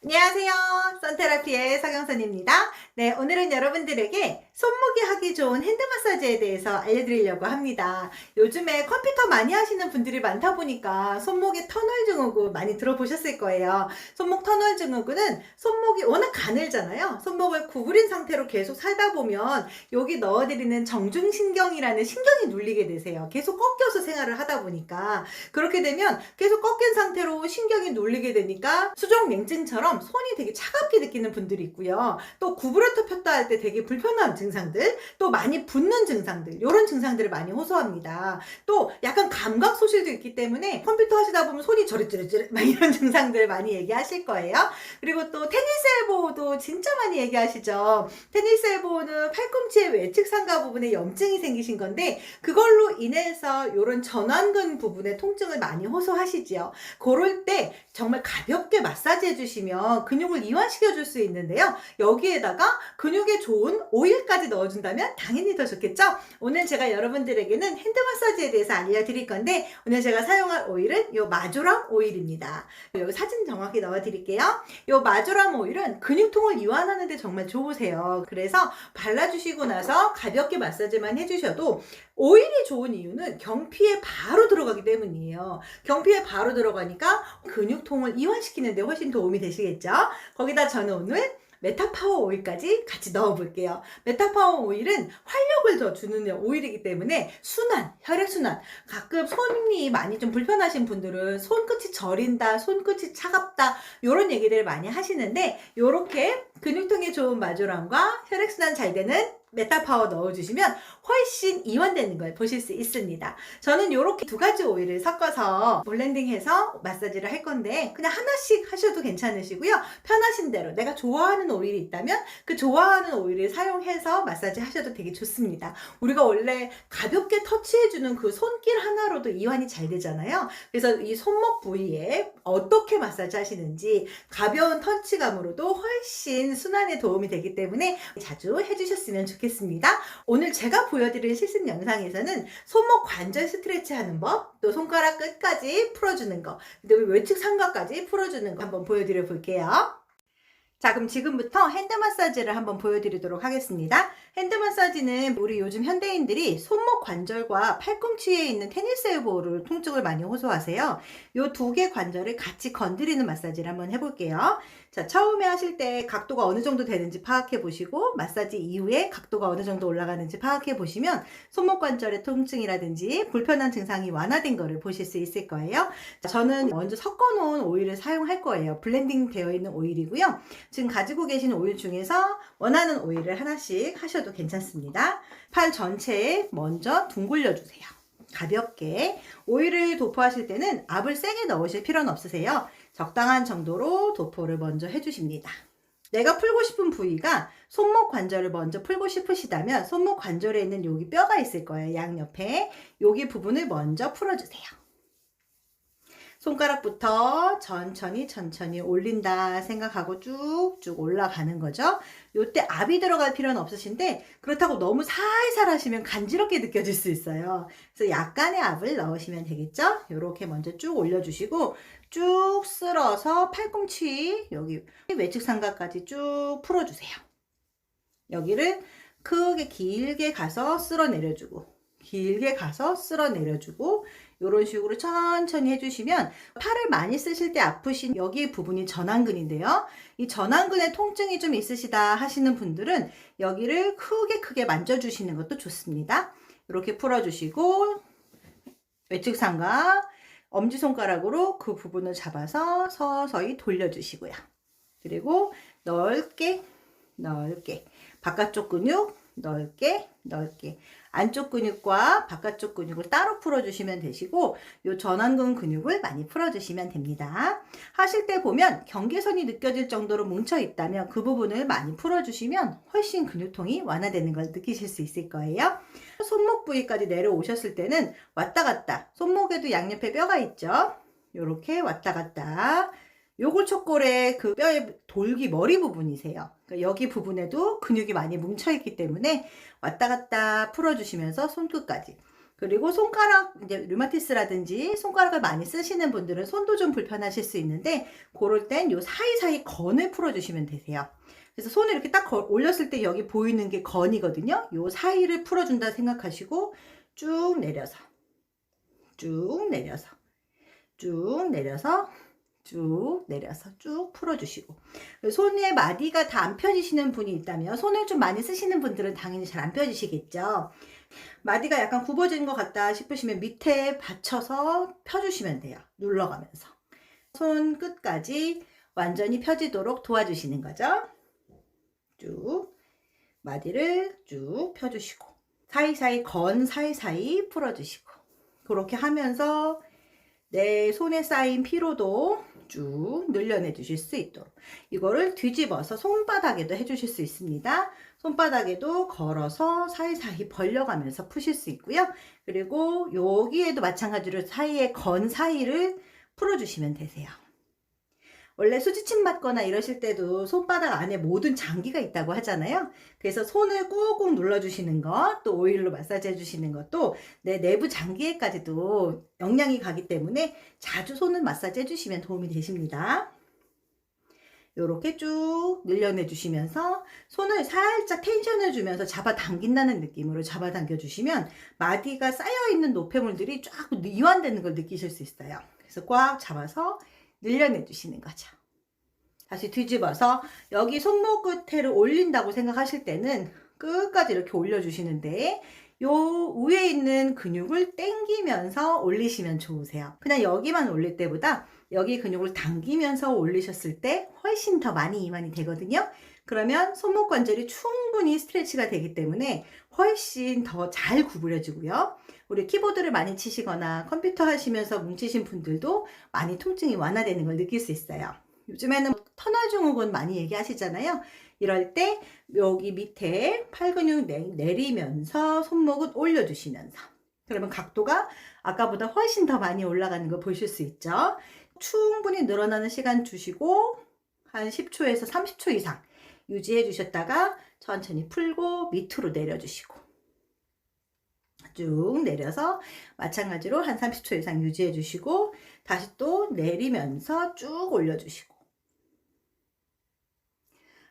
안녕하세요. 선테라피의 서경선입니다. 네, 오늘은 여러분들에게 손목이 하기 좋은 핸드 마사지에 대해서 알려드리려고 합니다. 요즘에 컴퓨터 많이 하시는 분들이 많다 보니까 손목에 터널 증후군 많이 들어보셨을 거예요. 손목 터널 증후군은 손목이 워낙 가늘잖아요. 손목을 구부린 상태로 계속 살다 보면 여기 넣어드리는 정중신경이라는 신경이 눌리게 되세요. 계속 꺾여서 생활을 하다 보니까. 그렇게 되면 계속 꺾인 상태로 신경이 눌리게 되니까 수족냉증처럼 손이 되게 차갑게 느끼는 분들이 있고요. 또 구부렸다 폈다 할 때 되게 불편한 증상들, 또 많이 붓는 증상들, 이런 증상들을 많이 호소합니다. 또 약간 감각 소실도 있기 때문에 컴퓨터 하시다 보면 손이 저릿저릿저릿 막 이런 증상들 많이 얘기하실 거예요. 그리고 또 테니스 엘보도 진짜 많이 얘기하시죠. 테니스 엘보는 팔꿈치의 외측 상가 부분에 염증이 생기신 건데 그걸로 인해서 이런 전완근 부분의 통증을 많이 호소하시지요. 그럴 때 정말 가볍게 마사지 해주시면 근육을 이완시켜 줄 수 있는데요. 여기에다가 근육에 좋은 오일까지 넣어준다면 당연히 더 좋겠죠? 오늘 제가 여러분들에게는 핸드 마사지에 대해서 알려드릴 건데 오늘 제가 사용할 오일은 이 마조람 오일입니다. 여기 사진 정확히 넣어드릴게요. 이 마조람 오일은 근육통을 이완하는 데 정말 좋으세요. 그래서 발라주시고 나서 가볍게 마사지만 해주셔도 오일이 좋은 이유는 경피에 바로 들어가기 때문이에요. 경피에 바로 들어가니까 근육통을 이완시키는 데 훨씬 도움이 되시겠죠? 거기다 저는 오늘 메타파워 오일까지 같이 넣어볼게요. 메타파워 오일은 활력을 더 주는 오일이기 때문에 순환, 혈액순환. 가끔 손이 많이 좀 불편하신 분들은 손끝이 저린다, 손끝이 차갑다 이런 얘기들 많이 하시는데 이렇게 근육통에 좋은 마조람과 혈액순환 잘 되는 메타파워 넣어주시면 훨씬 이완되는 걸 보실 수 있습니다. 저는 이렇게 두 가지 오일을 섞어서 블렌딩해서 마사지를 할 건데 그냥 하나씩 하셔도 괜찮으시고요. 편하신 대로 내가 좋아하는 오일이 있다면 그 좋아하는 오일을 사용해서 마사지 하셔도 되게 좋습니다. 우리가 원래 가볍게 터치해주는 그 손길 하나로도 이완이 잘 되잖아요. 그래서 이 손목 부위에 어떻게 마사지 하시는지 가벼운 터치감으로도 훨씬 순환에 도움이 되기 때문에 자주 해주셨으면 좋겠습니다. 오늘 제가 보여드릴 실습 영상에서는 손목 관절 스트레치 하는 법, 또 손가락 끝까지 풀어주는 거, 그다음에 외측 상가까지 풀어주는 거 한번 보여드려 볼게요. 자, 그럼 지금부터 핸드 마사지를 한번 보여드리도록 하겠습니다. 핸드 마사지는 우리 요즘 현대인들이 손목 관절과 팔꿈치에 있는 테니스 엘보를 통증을 많이 호소하세요. 이 두 개 관절을 같이 건드리는 마사지를 한번 해볼게요. 자, 처음에 하실 때 각도가 어느 정도 되는지 파악해 보시고 마사지 이후에 각도가 어느 정도 올라가는지 파악해 보시면 손목 관절의 통증이라든지 불편한 증상이 완화된 거를 보실 수 있을 거예요. 자, 저는 먼저 섞어 놓은 오일을 사용할 거예요. 블렌딩 되어 있는 오일이고요. 지금 가지고 계신 오일 중에서 원하는 오일을 하나씩 하셔도 괜찮습니다. 팔 전체에 먼저 둥글려 주세요. 가볍게. 오일을 도포하실 때는 압을 세게 넣으실 필요는 없으세요. 적당한 정도로 도포를 먼저 해주십니다. 내가 풀고 싶은 부위가 손목 관절을 먼저 풀고 싶으시다면 손목 관절에 있는 여기 뼈가 있을 거예요. 양옆에 여기 부분을 먼저 풀어주세요. 손가락부터 천천히 올린다 생각하고 쭉쭉 올라가는 거죠. 요때 압이 들어갈 필요는 없으신데 그렇다고 너무 살살 하시면 간지럽게 느껴질 수 있어요. 그래서 약간의 압을 넣으시면 되겠죠. 요렇게 먼저 쭉 올려주시고 쭉 쓸어서 팔꿈치 여기 외측 상가까지 쭉 풀어주세요. 여기를 크게 길게 가서 쓸어 내려주고 길게 가서 쓸어 내려주고 이런 식으로 천천히 해주시면 팔을 많이 쓰실 때 아프신 여기 부분이 전완근인데요. 이 전완근에 통증이 좀 있으시다 하시는 분들은 여기를 크게 만져주시는 것도 좋습니다. 이렇게 풀어주시고 외측 상가 엄지손가락으로 그 부분을 잡아서 서서히 돌려주시고요. 그리고 넓게 바깥쪽 근육 넓게 안쪽 근육과 바깥쪽 근육을 따로 풀어주시면 되시고 이 전완근 근육을 많이 풀어주시면 됩니다. 하실 때 보면 경계선이 느껴질 정도로 뭉쳐 있다면 그 부분을 많이 풀어주시면 훨씬 근육통이 완화되는 걸 느끼실 수 있을 거예요. 손목 부위까지 내려오셨을 때는 왔다 갔다 손목에도 양옆에 뼈가 있죠. 이렇게 왔다 갔다 요골초골의 그 뼈의 돌기 머리 부분이세요. 그러니까 여기 부분에도 근육이 많이 뭉쳐있기 때문에 왔다 갔다 풀어주시면서 손끝까지 그리고 손가락, 이제 류마티스라든지 손가락을 많이 쓰시는 분들은 손도 좀 불편하실 수 있는데, 그럴 땐 요 사이사이 건을 풀어주시면 되세요. 그래서 손을 이렇게 딱 올렸을 때 여기 보이는 게 건이거든요. 요 사이를 풀어준다 생각하시고 쭉 내려서, 쭉 내려서, 쭉 내려서, 쭉 내려서 쭉 풀어주시고, 손에 마디가 다 안 펴지시는 분이 있다면, 손을 좀 많이 쓰시는 분들은 당연히 잘 안 펴지시겠죠. 마디가 약간 굽어진 것 같다 싶으시면 밑에 받쳐서 펴주시면 돼요. 눌러가면서 손 끝까지 완전히 펴지도록 도와주시는 거죠. 쭉 마디를 쭉 펴주시고, 사이사이 건 사이사이 풀어주시고, 그렇게 하면서 내 손에 쌓인 피로도 쭉 늘려내 주실 수 있도록, 이거를 뒤집어서 손바닥에도 해주실 수 있습니다. 손바닥에도 걸어서 사이사이 벌려가면서 푸실 수 있고요. 그리고 여기에도 마찬가지로 사이에 건 사이를 풀어주시면 되세요. 원래 수지침 맞거나 이러실 때도 손바닥 안에 모든 장기가 있다고 하잖아요. 그래서 손을 꾹꾹 눌러주시는 것, 또 오일로 마사지 해주시는 것도 내 내부 장기에까지도 영향이 가기 때문에 자주 손을 마사지 해주시면 도움이 되십니다. 이렇게 쭉 늘려내 주시면서 손을 살짝 텐션을 주면서 잡아당긴다는 느낌으로 잡아당겨 주시면 마디가 쌓여있는 노폐물들이 쫙 이완되는 걸 느끼실 수 있어요. 그래서 꽉 잡아서 늘려내 주시는 거죠. 다시 뒤집어서 여기 손목 끝에를 올린다고 생각하실 때는 끝까지 이렇게 올려주시는데, 요 위에 있는 근육을 당기면서 올리시면 좋으세요. 그냥 여기만 올릴 때보다 여기 근육을 당기면서 올리셨을 때 훨씬 더 많이 이완이 되거든요. 그러면 손목 관절이 충분히 스트레치가 되기 때문에 훨씬 더 잘 구부려지고요. 우리 키보드를 많이 치시거나 컴퓨터 하시면서 뭉치신 분들도 많이 통증이 완화되는 걸 느낄 수 있어요. 요즘에는 터널 증후군 많이 얘기하시잖아요. 이럴 때 여기 밑에 팔 근육 내리면서 손목은 올려주시면서, 그러면 각도가 아까보다 훨씬 더 많이 올라가는 거 보실 수 있죠. 충분히 늘어나는 시간 주시고 한 10초에서 30초 이상 유지해 주셨다가 천천히 풀고 밑으로 내려주시고, 쭉 내려서 마찬가지로 한 30초 이상 유지해 주시고, 다시 또 내리면서 쭉 올려주시고,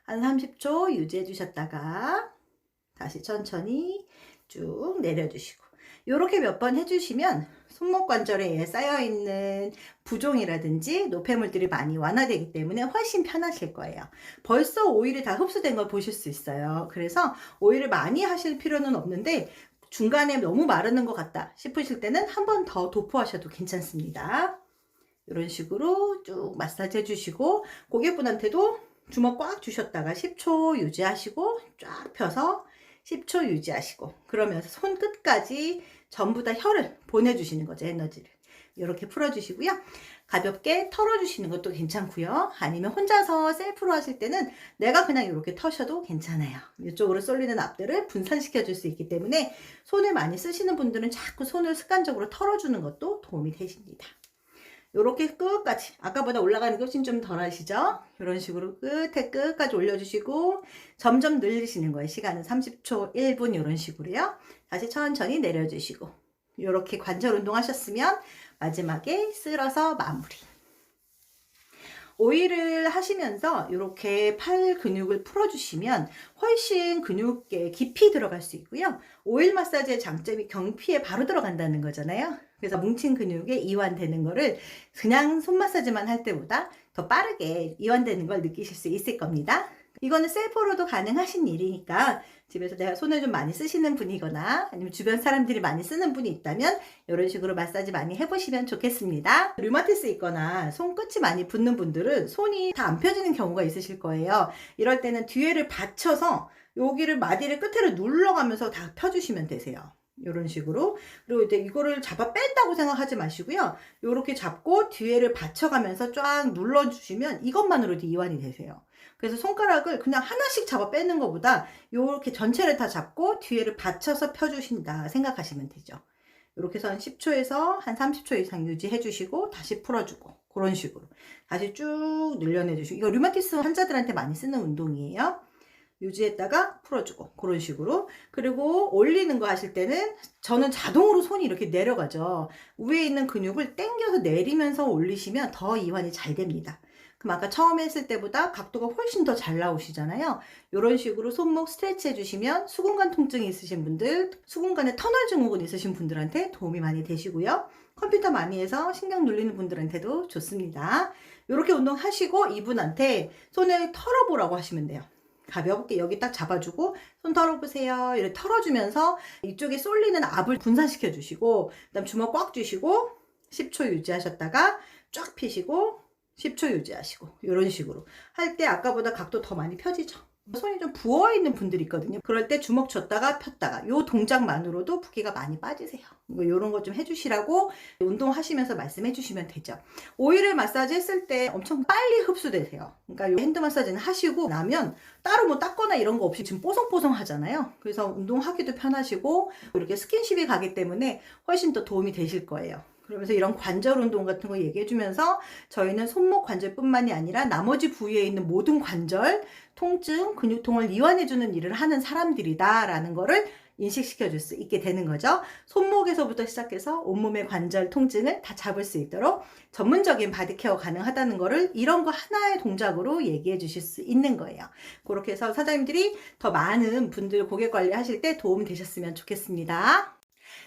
한 30초 유지해 주셨다가 다시 천천히 쭉 내려주시고, 이렇게 몇 번 해주시면 손목 관절에 쌓여있는 부종이라든지 노폐물들이 많이 완화되기 때문에 훨씬 편하실 거예요. 벌써 오일이 다 흡수된 걸 보실 수 있어요. 그래서 오일을 많이 하실 필요는 없는데, 중간에 너무 마르는 것 같다 싶으실 때는 한 번 더 도포하셔도 괜찮습니다. 이런 식으로 쭉 마사지 해주시고, 고객분한테도 주먹 꽉 주셨다가 10초 유지하시고 쫙 펴서 10초 유지하시고, 그러면서 손끝까지 전부 다 혈을 보내주시는 거죠. 에너지를 이렇게 풀어주시고요. 가볍게 털어주시는 것도 괜찮고요. 아니면 혼자서 셀프로 하실 때는 내가 그냥 이렇게 터셔도 괜찮아요. 이쪽으로 쏠리는 압들을 분산시켜 줄 수 있기 때문에 손을 많이 쓰시는 분들은 자꾸 손을 습관적으로 털어주는 것도 도움이 되십니다. 이렇게 끝까지, 아까보다 올라가는 게 훨씬 좀 덜 하시죠? 이런 식으로 끝에 끝까지 올려주시고 점점 늘리시는 거예요. 시간은 30초, 1분 이런 식으로요. 다시 천천히 내려주시고, 이렇게 관절 운동 하셨으면 마지막에 쓸어서 마무리. 오일을 하시면서 이렇게 팔 근육을 풀어주시면 훨씬 근육에 깊이 들어갈 수 있고요. 오일 마사지의 장점이 경피에 바로 들어간다는 거잖아요. 그래서 뭉친 근육에 이완되는 거를 그냥 손 마사지만 할 때보다 더 빠르게 이완되는 걸 느끼실 수 있을 겁니다. 이거는 셀프로도 가능하신 일이니까 집에서 내가 손을 좀 많이 쓰시는 분이거나 아니면 주변 사람들이 많이 쓰는 분이 있다면 이런 식으로 마사지 많이 해보시면 좋겠습니다. 류마티스 있거나 손끝이 많이 붓는 분들은 손이 다 안 펴지는 경우가 있으실 거예요. 이럴 때는 뒤에를 받쳐서 여기를 마디를 끝으로 눌러가면서 다 펴주시면 되세요. 이런 식으로. 그리고 이제 이거를 잡아 뺀다고 생각하지 마시고요. 이렇게 잡고 뒤에를 받쳐가면서 쫙 눌러주시면 이것만으로도 이완이 되세요. 그래서 손가락을 그냥 하나씩 잡아 빼는 것보다 이렇게 전체를 다 잡고 뒤에를 받쳐서 펴주신다 생각하시면 되죠. 이렇게 해서 한 10초에서 한 30초 이상 유지해 주시고 다시 풀어주고, 그런 식으로 다시 쭉 늘려내 주시고. 이거 류마티스 환자들한테 많이 쓰는 운동이에요. 유지했다가 풀어주고 그런 식으로. 그리고 올리는 거 하실 때는 저는 자동으로 손이 이렇게 내려가죠. 위에 있는 근육을 당겨서 내리면서 올리시면 더 이완이 잘 됩니다. 그럼 아까 처음에 했을 때보다 각도가 훨씬 더 잘 나오시잖아요. 이런 식으로 손목 스트레치 해주시면 수근관 통증이 있으신 분들, 수근관에 터널 증후군 있으신 분들한테 도움이 많이 되시고요. 컴퓨터 마미에서 신경 눌리는 분들한테도 좋습니다. 이렇게 운동하시고 이분한테 손을 털어보라고 하시면 돼요. 가볍게 여기 딱 잡아주고 손 털어보세요. 이렇게 털어주면서 이쪽에 쏠리는 압을 분산시켜 주시고, 그 다음 주먹 꽉 쥐시고 10초 유지하셨다가 쫙 펴시고 10초 유지하시고, 이런 식으로 할 때 아까보다 각도 더 많이 펴지죠. 손이 좀 부어있는 분들이 있거든요. 그럴 때 주먹 줬다가 폈다가 이 동작만으로도 붓기가 많이 빠지세요. 이런 거 좀 해주시라고 운동하시면서 말씀해 주시면 되죠. 오일을 마사지 했을 때 엄청 빨리 흡수되세요. 그러니까 이 핸드 마사지는 하시고 나면 따로 뭐 닦거나 이런 거 없이 지금 뽀송뽀송 하잖아요. 그래서 운동하기도 편하시고 이렇게 스킨십이 가기 때문에 훨씬 더 도움이 되실 거예요. 그러면서 이런 관절 운동 같은 거 얘기해 주면서 저희는 손목 관절뿐만이 아니라 나머지 부위에 있는 모든 관절, 통증, 근육통을 이완해 주는 일을 하는 사람들이다라는 거를 인식시켜 줄 수 있게 되는 거죠. 손목에서부터 시작해서 온몸의 관절 통증을 다 잡을 수 있도록 전문적인 바디케어 가능하다는 거를 이런 거 하나의 동작으로 얘기해 주실 수 있는 거예요. 그렇게 해서 사장님들이 더 많은 분들 고객 관리하실 때 도움이 되셨으면 좋겠습니다.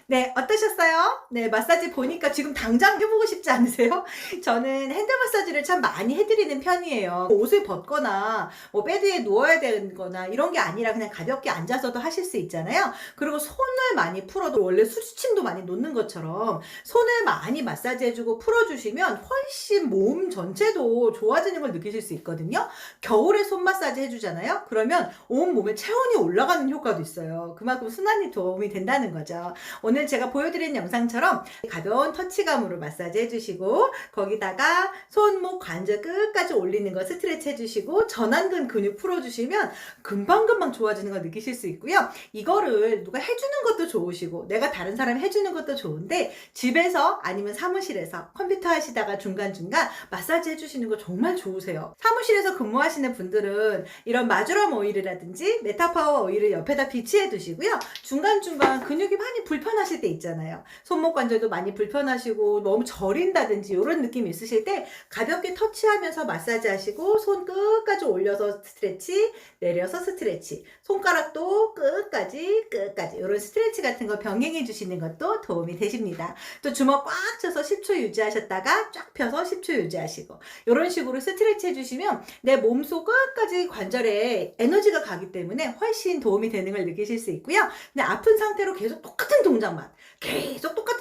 네, 어떠셨어요? 네, 마사지 보니까 지금 당장 해보고 싶지 않으세요? 저는 핸드 마사지를 참 많이 해드리는 편이에요. 옷을 벗거나 뭐 베드에 누워야 되거나 이런 게 아니라 그냥 가볍게 앉아서도 하실 수 있잖아요. 그리고 손을 많이 풀어도 원래 수치침도 많이 놓는 것처럼 손을 많이 마사지 해주고 풀어주시면 훨씬 몸 전체도 좋아지는 걸 느끼실 수 있거든요. 겨울에 손 마사지 해주잖아요. 그러면 온 몸에 체온이 올라가는 효과도 있어요. 그만큼 순환이 도움이 된다는 거죠. 오늘 제가 보여드린 영상처럼 가벼운 터치감으로 마사지 해주시고 거기다가 손목 관절 끝까지 올리는 거 스트레치 해주시고 전완근 근육 풀어주시면 금방금방 좋아지는 걸 느끼실 수 있고요. 이거를 누가 해주는 것도 좋으시고 내가 다른 사람이 해주는 것도 좋은데 집에서 아니면 사무실에서 컴퓨터 하시다가 중간중간 마사지 해주시는 거 정말 좋으세요. 사무실에서 근무하시는 분들은 이런 마주럼 오일이라든지 메타파워 오일을 옆에다 비치해 두시고요. 중간중간 근육이 많이 불편하실 때 있잖아요. 손목 관절도 많이 불편하시고 너무 저린다든지 이런 느낌이 있으실 때 가볍게 터치하면서 마사지 하시고 손 끝까지 올려서 스트레치, 내려서 스트레치, 손가락도 끝까지 이런 스트레치 같은 거 병행해 주시는 것도 도움이 되십니다. 또 주먹 꽉 쳐서 10초 유지하셨다가 쫙 펴서 10초 유지하시고 이런 식으로 스트레치 해주시면 내 몸속 끝까지 관절에 에너지가 가기 때문에 훨씬 도움이 되는 걸 느끼실 수 있고요. 근데 아픈 상태로 계속 똑같은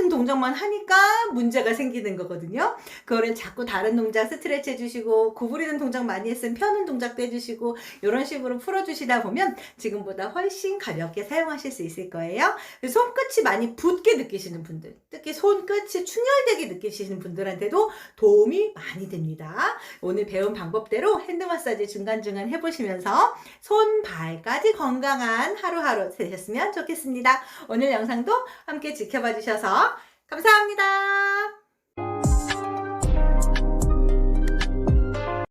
동작만 하니까 문제가 생기는 거거든요. 그거를 자꾸 다른 동작 스트레치 해주시고 구부리는 동작 많이 했으면 펴는 동작도 해주시고 이런 식으로 풀어주시다 보면 지금보다 훨씬 가볍게 사용하실 수 있을 거예요. 손끝이 많이 붓게 느끼시는 분들, 특히 손끝이 충혈되게 느끼시는 분들한테도 도움이 많이 됩니다. 오늘 배운 방법대로 핸드 마사지 중간중간 해보시면서 손, 발까지 건강한 하루하루 되셨으면 좋겠습니다. 오늘 영상도 함께 지켜봐 주셔서 감사합니다.